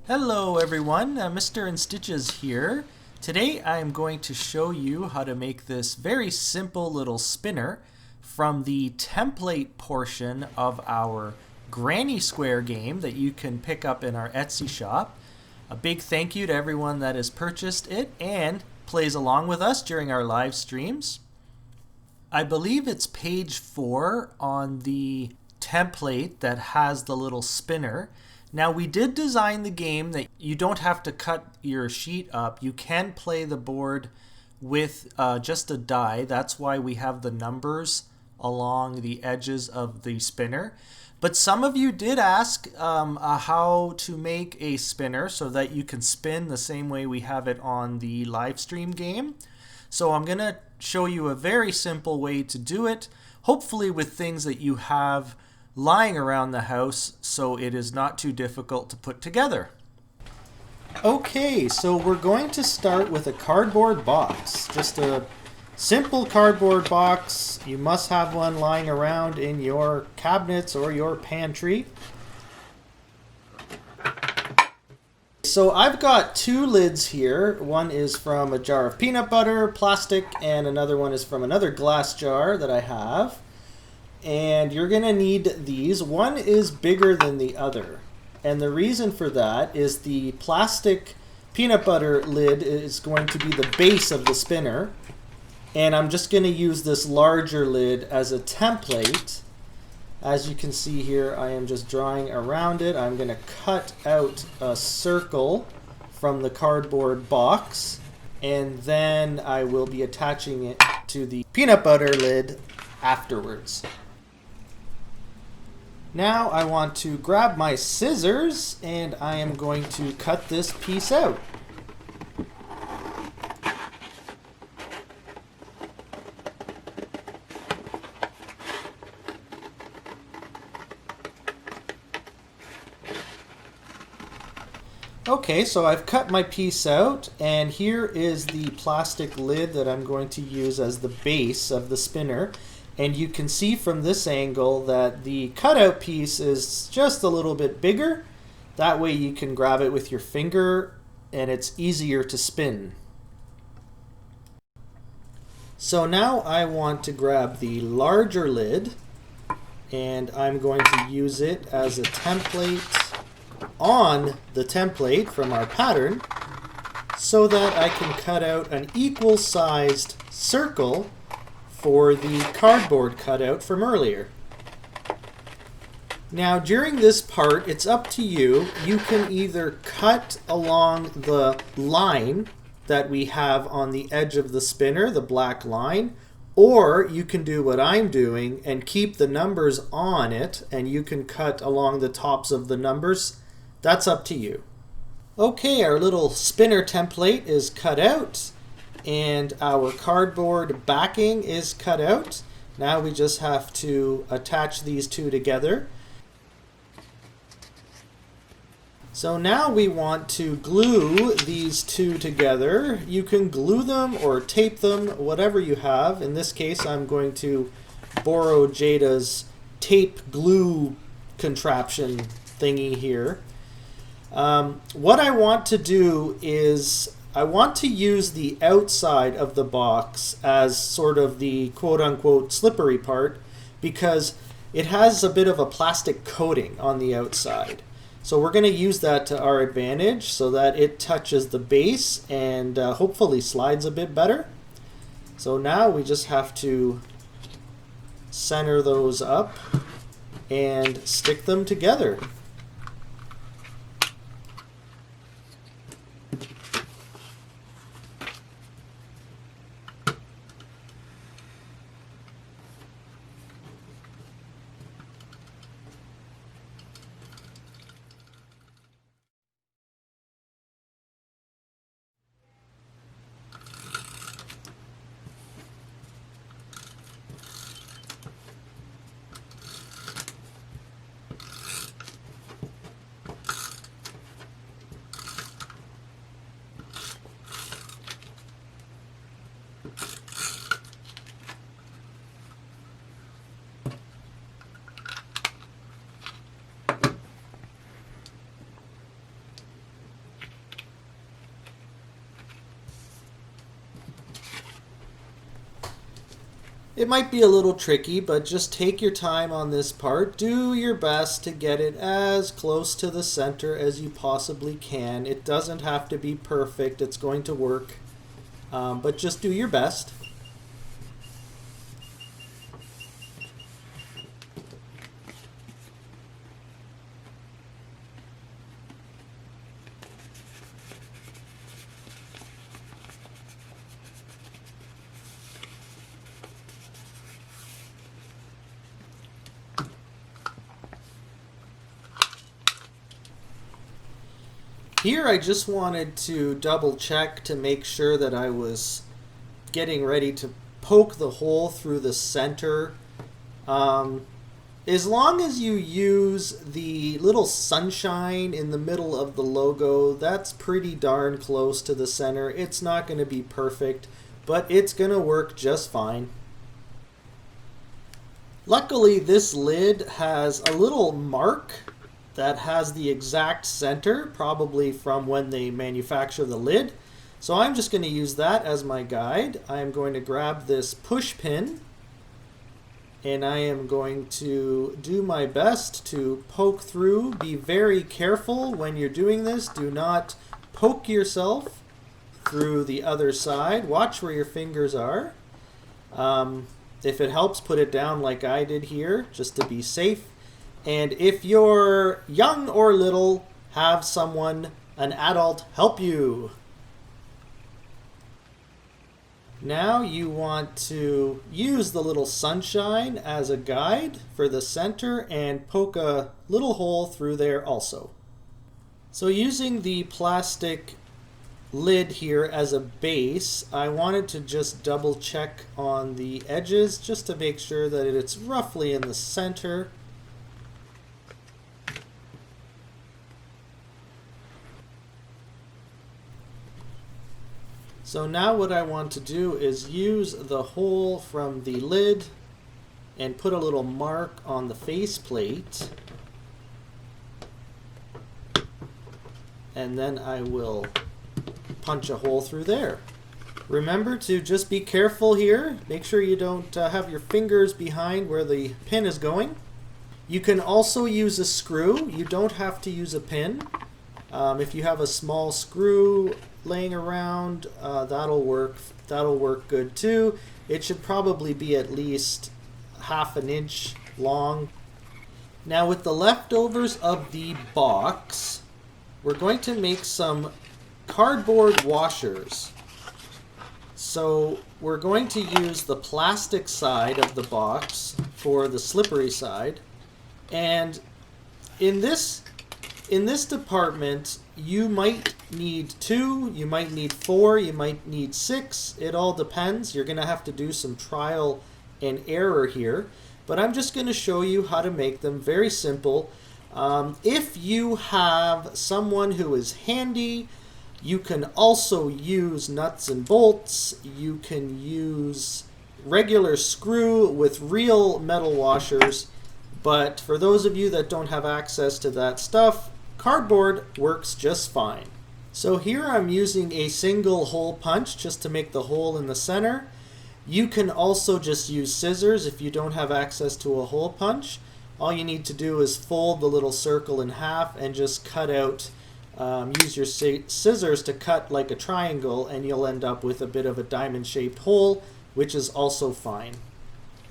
Hello everyone, Mr InStitches here. Today I am going to show you how to make this very simple little spinner from the template portion of our Granny Square game that you can pick up in our Etsy shop. A big thank you to everyone that has purchased it and plays along with us during our live streams. I believe it's page 4 on the template that has the little spinner. Now we did design the game that you don't have to cut your sheet up. You can play the board with just a die. That's why we have the numbers along the edges of the spinner. But some of you did ask how to make a spinner so that you can spin the same way we have it on the live stream game. So I'm going to show you a very simple way to do it, hopefully with things that you have lying around the house so it is not too difficult to put together. Okay, so we're going to start with a cardboard box. Just a simple cardboard box. You must have one lying around in your cabinets or your pantry. So I've got two lids here. One is from a jar of peanut butter, plastic, and another one is from another glass jar that I have. And you're going to need these. One is bigger than the other. And the reason for that is the plastic peanut butter lid is going to be the base of the spinner. And I'm just going to use this larger lid as a template. As you can see here, I am just drawing around it. I'm going to cut out a circle from the cardboard box. And then I will be attaching it to the peanut butter lid afterwards. Now I want to grab my scissors and I am going to cut this piece out. Okay, so I've cut my piece out, and here is the plastic lid that I'm going to use as the base of the spinner. And you can see from this angle that the cutout piece is just a little bit bigger. That way you can grab it with your finger and it's easier to spin. So now I want to grab the larger lid and I'm going to use it as a template on the template from our pattern so that I can cut out an equal sized circle for the cardboard cutout from earlier. Now during this part, it's up to you. You can either cut along the line that we have on the edge of the spinner, the black line, or you can do what I'm doing and keep the numbers on it, and you can cut along the tops of the numbers. That's up to you. Okay, our little spinner template is cut out. And our cardboard backing is cut out. Now we just have to attach these two together. So now we want to glue these two together. You can glue them or tape them, whatever you have. In this case, I'm going to borrow Jayda's tape glue contraption thingy here. What I want to do is I want to use the outside of the box as sort of the quote-unquote slippery part because it has a bit of a plastic coating on the outside. So we're going to use that to our advantage so that it touches the base and hopefully slides a bit better. So now we just have to center those up and stick them together. It might be a little tricky, but just take your time on this part. Do your best to get it as close to the center as you possibly can. It doesn't have to be perfect. It's going to work, but just do your best. Here I just wanted to double check to make sure that I was getting ready to poke the hole through the center. As long as you use the little sunshine in the middle of the logo, that's pretty darn close to the center. It's not going to be perfect, but it's going to work just fine. Luckily, this lid has a little mark that has the exact center, probably from when they manufacture the lid. So I'm just going to use that as my guide. I'm going to grab this push pin, and I am going to do my best to poke through. Be very careful when you're doing this. Do not poke yourself through the other side. Watch where your fingers are. If it helps, put it down like I did here, just to be safe. And if you're young or little, have someone, an adult, help you. Now you want to use the little sunshine as a guide for the center and poke a little hole through there also. So using the plastic lid here as a base, I wanted to just double check on the edges just to make sure that it's roughly in the center. So now what I want to do is use the hole from the lid and put a little mark on the faceplate. And then I will punch a hole through there. Remember to just be careful here. Make sure you don't have your fingers behind where the pin is going. You can also use a screw. You don't have to use a pin. If you have a small screw laying around, that'll work good too. It should probably be at least ½ an inch long. Now with the leftovers of the box, we're going to make some cardboard washers. So we're going to use the plastic side of the box for the slippery side, and in this department, you might need 2, you might need 4, you might need 6. It all depends. You're going to have to do some trial and error here. But I'm just going to show you how to make them. Very simple. If you have someone who is handy, you can also use nuts and bolts. You can use regular screw with real metal washers. But for those of you that don't have access to that stuff, cardboard works just fine. So here I'm using a single hole punch just to make the hole in the center. You can also just use scissors if you don't have access to a hole punch. All you need to do is fold the little circle in half and just cut out, use your scissors to cut like a triangle, and you'll end up with a bit of a diamond-shaped hole, which is also fine.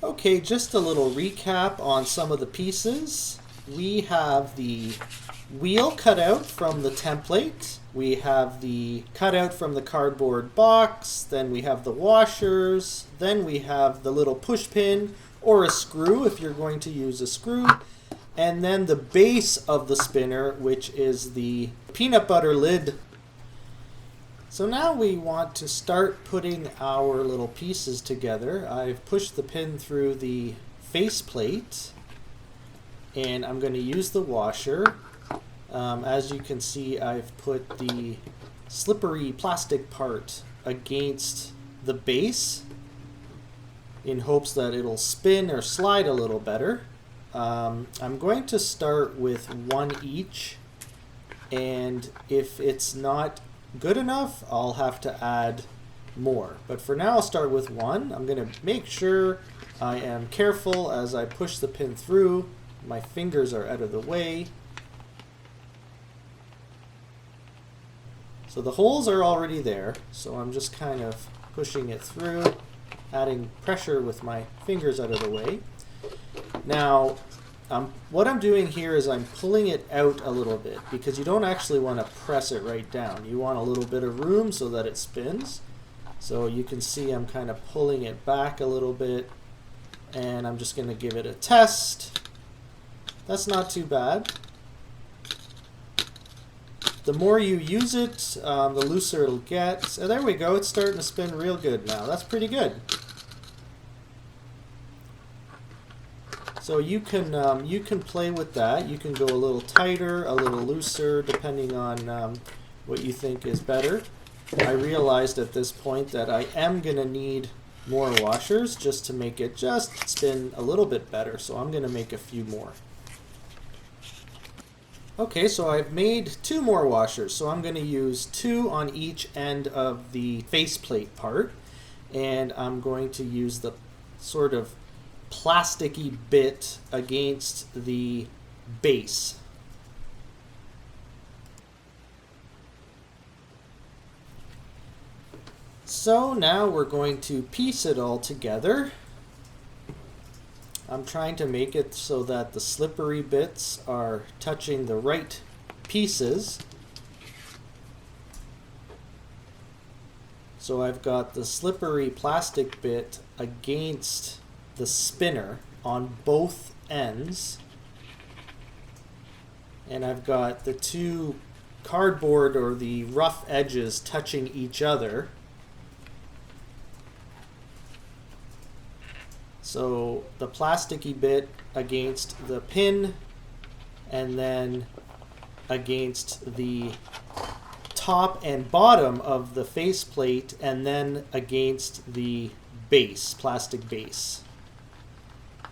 Okay, just a little recap on some of the pieces. We have the wheel cut out from the template. We have the cutout from the cardboard box. Then we have the washers. Then we have the little push pin or a screw if you're going to use a screw. And then the base of the spinner, which is the peanut butter lid. So now we want to start putting our little pieces together. I've pushed the pin through the faceplate, and I'm going to use the washer. As you can see, I've put the slippery plastic part against the base in hopes that it'll spin or slide a little better. I'm going to start with 1 each, and if it's not good enough, I'll have to add more. But for now, I'll start with 1. I'm going to make sure I am careful as I push the pin through. My fingers are out of the way. So the holes are already there, so I'm just kind of pushing it through, adding pressure with my fingers out of the way. Now, what I'm doing here is I'm pulling it out a little bit because you don't actually want to press it right down. You want a little bit of room so that it spins. So you can see I'm kind of pulling it back a little bit, and I'm just going to give it a test. That's not too bad. The more you use it, the looser it'll get. Oh, there we go. It's starting to spin real good now. That's pretty good. So you can play with that. You can go a little tighter, a little looser, depending on what you think is better. I realized at this point that I am going to need more washers just to make it just spin a little bit better. So I'm going to make a few more. Okay, so I've made 2 more washers. So I'm going to use 2 on each end of the faceplate part. And I'm going to use the sort of plasticky bit against the base. So now we're going to piece it all together. I'm trying to make it so that the slippery bits are touching the right pieces. So I've got the slippery plastic bit against the spinner on both ends, and I've got the 2 cardboard or the rough edges touching each other. So the plasticky bit against the pin, and then against the top and bottom of the faceplate, and then against the base, plastic base.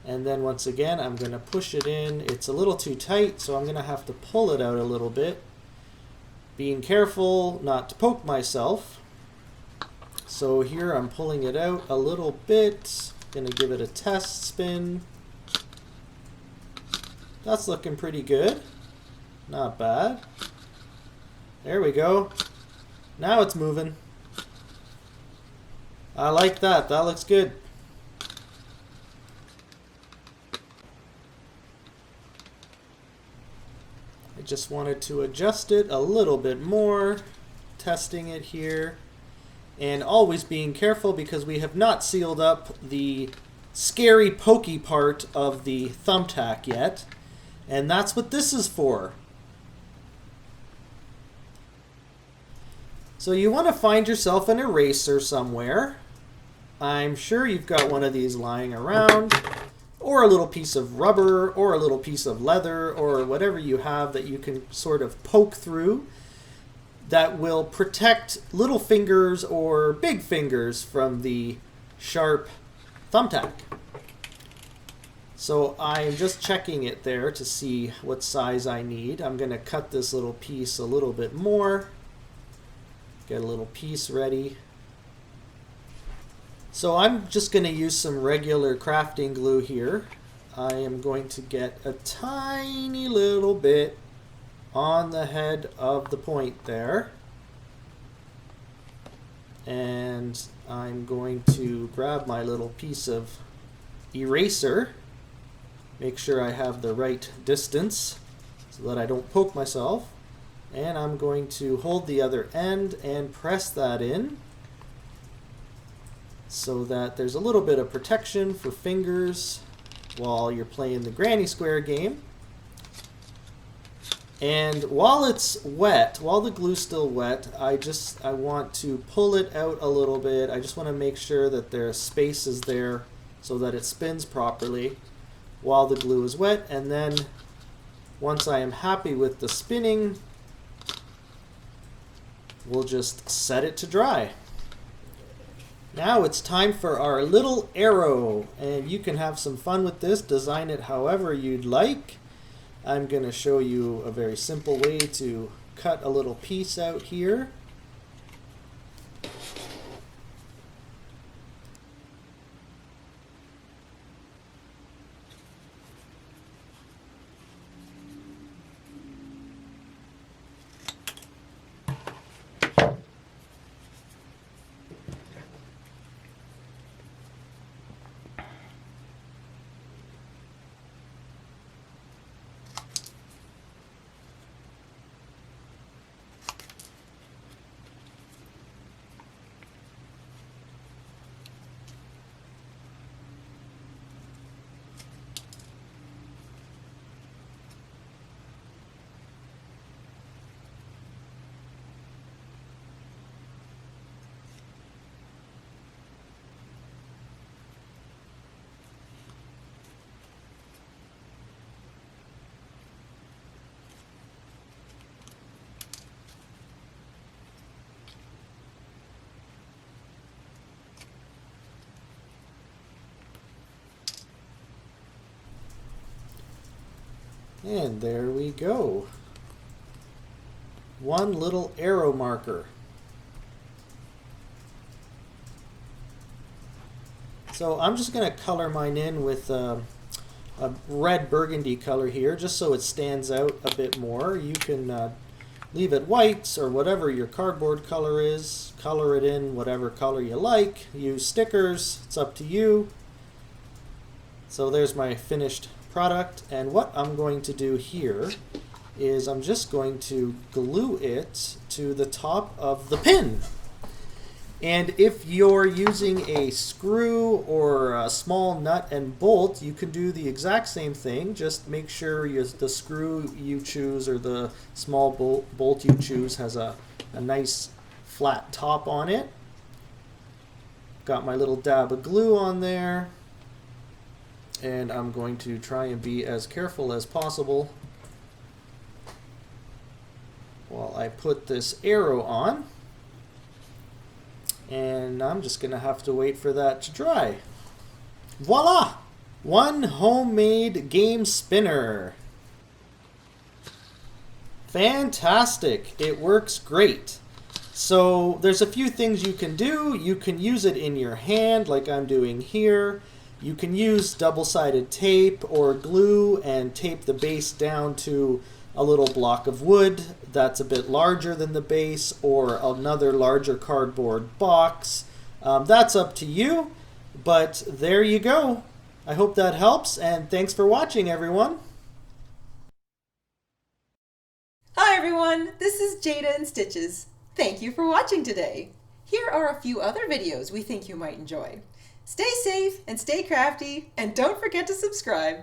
And then once again, I'm going to push it in. It's a little too tight, so I'm going to have to pull it out a little bit. Being careful not to poke myself. So here I'm pulling it out a little bit. Going to give it a test spin. That's looking pretty good. Not bad. There we go. Now it's moving. I like that. That looks good. I just wanted to adjust it a little bit more, testing it here, and always being careful because we have not sealed up the scary pokey part of the thumbtack yet, and that's what this is for. So you want to find yourself an eraser somewhere. I'm sure you've got one of these lying around, or a little piece of rubber, or a little piece of leather, or whatever you have that you can sort of poke through that will protect little fingers or big fingers from the sharp thumbtack. So I'm just checking it there to see what size I need. I'm going to cut this little piece a little bit more. Get a little piece ready. So I'm just going to use some regular crafting glue here. I am going to get a tiny little bit on the head of the point there. And I'm going to grab my little piece of eraser. Make sure I have the right distance so that I don't poke myself. And I'm going to hold the other end and press that in, so that there's a little bit of protection for fingers while you're playing the granny square game. And while it's wet, while the glue's still wet, I want to pull it out a little bit. I just want to make sure that there are spaces there so that it spins properly while the glue is wet. And then once I am happy with the spinning, we'll just set it to dry. Now it's time for our little arrow, and you can have some fun with this, design it however you'd like. I'm going to show you a very simple way to cut a little piece out here. And there we go. One little arrow marker. So I'm just going to color mine in with a red burgundy color here, just so it stands out a bit more. You can leave it white or whatever your cardboard color is. Color it in whatever color you like. Use stickers. It's up to you. So there's my finished product. And what I'm going to do here is I'm just going to glue it to the top of the pin. And if you're using a screw or a small nut and bolt, you can do the exact same thing. Just make sure the screw you choose or the small bolt you choose has a nice flat top on it. Got my little dab of glue on there. And I'm going to try and be as careful as possible while I put this arrow on. And I'm just going to have to wait for that to dry. Voila! One homemade game spinner. Fantastic! It works great. So there's a few things you can do. You can use it in your hand like I'm doing here. You can use double-sided tape or glue and tape the base down to a little block of wood that's a bit larger than the base, or another larger cardboard box. That's up to you, but there you go. I hope that helps, and thanks for watching, everyone. Hi everyone, this is Jayda InStitches. Thank you for watching today. Here are a few other videos we think you might enjoy. Stay safe and stay crafty, and don't forget to subscribe.